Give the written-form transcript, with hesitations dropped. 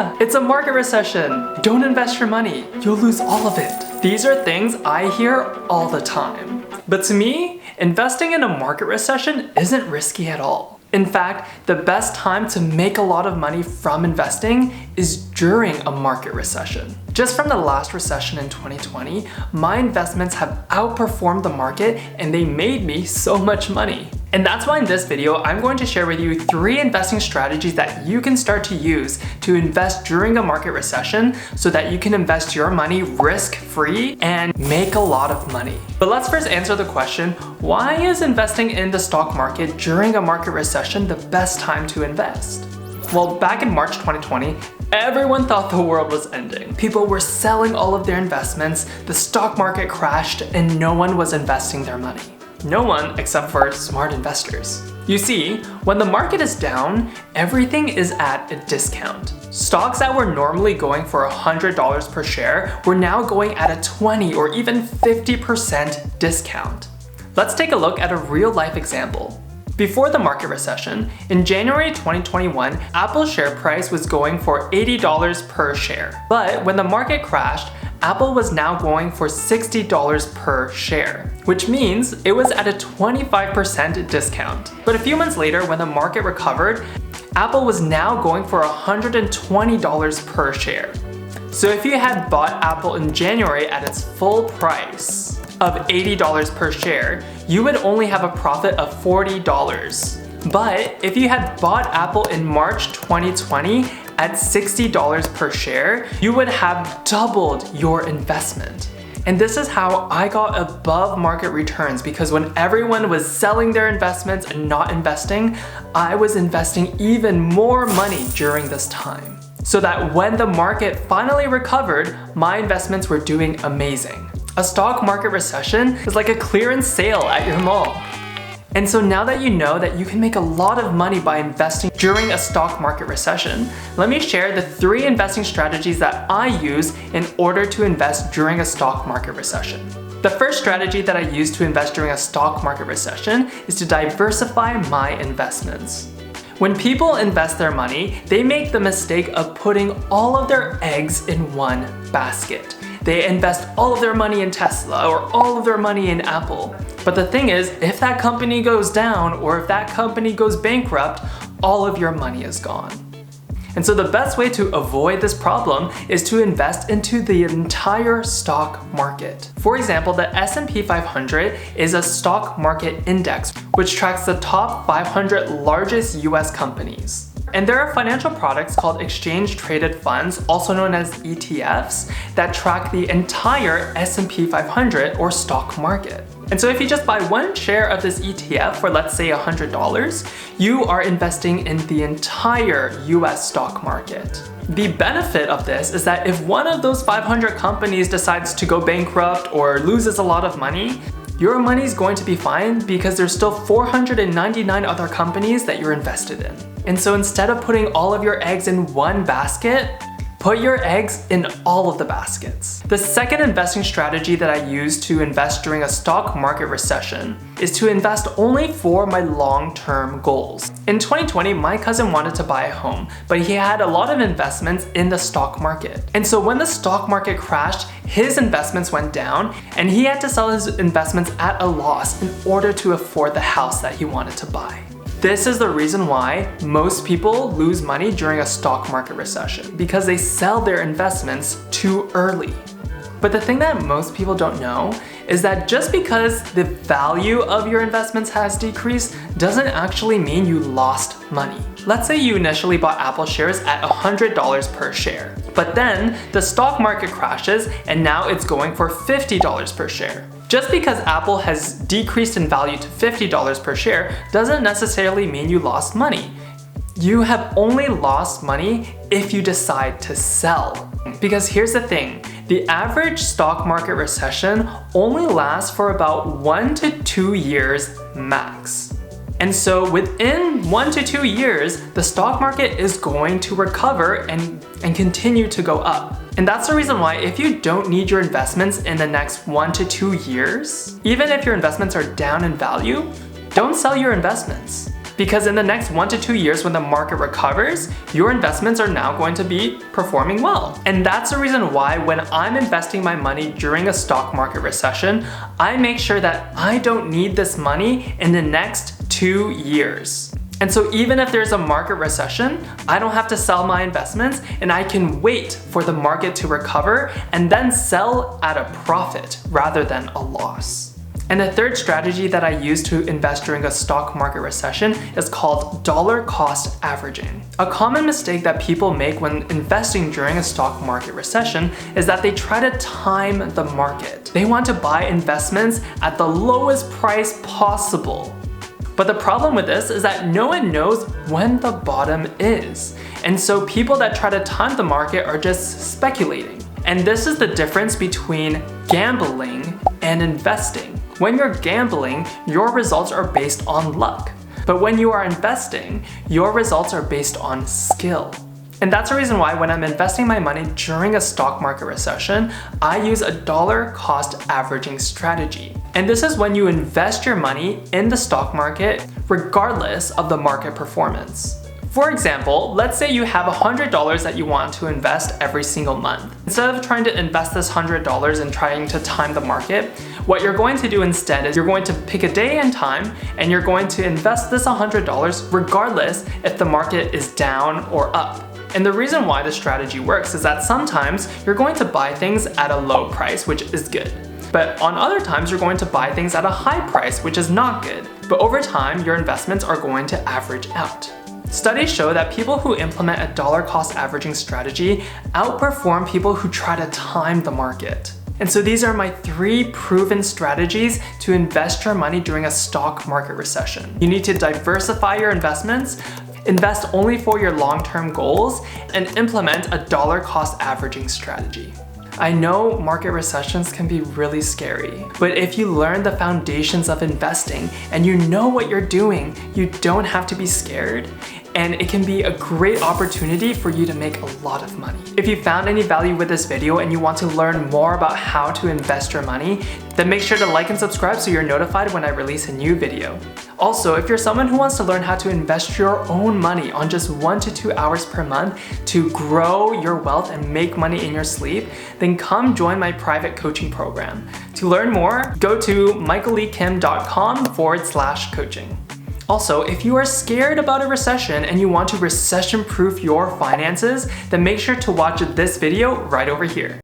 yeah, it's a market recession. Don't invest your money. You'll lose all of it. These are things I hear all the time. But to me, investing in a market recession isn't risky at all. In fact, the best time to make a lot of money from investing is during a market recession. Just from the last recession in 2020, my investments have outperformed the market and they made me so much money. And that's why in this video, I'm going to share with you 3 investing strategies that you can start to use to invest during a market recession so that you can invest your money risk-free and make a lot of money. But let's first answer the question, why is investing in the stock market during a market recession the best time to invest? Well, back in March 2020, everyone thought the world was ending. People were selling all of their investments, the stock market crashed, and no one was investing their money. No one except for smart investors. You see, when the market is down, everything is at a discount. Stocks that were normally going for $100 per share were now going at a 20 or even 50% discount. Let's take a look at a real-life example. Before the market recession, in January 2021, Apple's share price was going for $80 per share. But when the market crashed, Apple was now going for $60 per share, which means it was at a 25% discount. But a few months later, when the market recovered, Apple was now going for $120 per share. So if you had bought Apple in January at its full price of $80 per share, you would only have a profit of $40. But if you had bought Apple in March 2020 at $60 per share, you would have doubled your investment. And this is how I got above market returns, because when everyone was selling their investments and not investing, I was investing even more money during this time. So that when the market finally recovered, my investments were doing amazing. A stock market recession is like a clearance sale at your mall. And so now that you know that you can make a lot of money by investing during a stock market recession, let me share the 3 investing strategies that I use in order to invest during a stock market recession. The first strategy that I use to invest during a stock market recession is to diversify my investments. When people invest their money, they make the mistake of putting all of their eggs in one basket. They invest all of their money in Tesla or all of their money in Apple. But the thing is, if that company goes down or if that company goes bankrupt, all of your money is gone. And so the best way to avoid this problem is to invest into the entire stock market. For example, the S&P 500 is a stock market index which tracks the top 500 largest US companies. And there are financial products called exchange-traded funds, also known as ETFs, that track the entire S&P 500 or stock market. And so if you just buy one share of this ETF for, let's say, $100, you are investing in the entire US stock market. The benefit of this is that if one of those 500 companies decides to go bankrupt or loses a lot of money, your money is going to be fine because there's still 499 other companies that you're invested in. And so instead of putting all of your eggs in one basket, put your eggs in all of the baskets. The second investing strategy that I use to invest during a stock market recession is to invest only for my long-term goals. In 2020, my cousin wanted to buy a home, but he had a lot of investments in the stock market. And so when the stock market crashed, his investments went down and he had to sell his investments at a loss in order to afford the house that he wanted to buy. This is the reason why most people lose money during a stock market recession, because they sell their investments too early. But the thing that most people don't know is that just because the value of your investments has decreased doesn't actually mean you lost money. Let's say you initially bought Apple shares at $100 per share, but then the stock market crashes and now it's going for $50 per share. Just because Apple has decreased in value to $50 per share doesn't necessarily mean you lost money. You have only lost money if you decide to sell. Because here's the thing, the average stock market recession only lasts for about 1 to 2 years max. And so within 1 to 2 years, the stock market is going to recover and continue to go up. And that's the reason why if you don't need your investments in the next 1 to 2 years, even if your investments are down in value, don't sell your investments. Because in the next 1 to 2 years when the market recovers, your investments are now going to be performing well. And that's the reason why when I'm investing my money during a stock market recession, I make sure that I don't need this money in the next 2 years. And so even if there's a market recession, I don't have to sell my investments and I can wait for the market to recover and then sell at a profit rather than a loss. And the third strategy that I use to invest during a stock market recession is called dollar cost averaging. A common mistake that people make when investing during a stock market recession is that they try to time the market. They want to buy investments at the lowest price possible. But the problem with this is that no one knows when the bottom is. And so people that try to time the market are just speculating. And this is the difference between gambling and investing. When you're gambling, your results are based on luck. But when you are investing, your results are based on skill. And that's the reason why when I'm investing my money during a stock market recession, I use a dollar cost averaging strategy. And this is when you invest your money in the stock market regardless of the market performance. For example, let's say you have $100 that you want to invest every single month. Instead of trying to invest this $100 and trying to time the market, what you're going to do instead is you're going to pick a day and time and you're going to invest this $100 regardless if the market is down or up. And the reason why this strategy works is that sometimes you're going to buy things at a low price, which is good. But on other times, you're going to buy things at a high price, which is not good. But over time, your investments are going to average out. Studies show that people who implement a dollar cost averaging strategy outperform people who try to time the market. And so these are my 3 proven strategies to invest your money during a stock market recession. You need to diversify your investments, invest only for your long-term goals, and implement a dollar cost averaging strategy. I know market recessions can be really scary, but if you learn the foundations of investing and you know what you're doing, you don't have to be scared, and it can be a great opportunity for you to make a lot of money. If you found any value with this video and you want to learn more about how to invest your money, then make sure to like and subscribe so you're notified when I release a new video. Also, if you're someone who wants to learn how to invest your own money on just 1 to 2 hours per month to grow your wealth and make money in your sleep, then come join my private coaching program. To learn more, go to michaelleekim.com/coaching. Also, if you are scared about a recession and you want to recession-proof your finances, then make sure to watch this video right over here.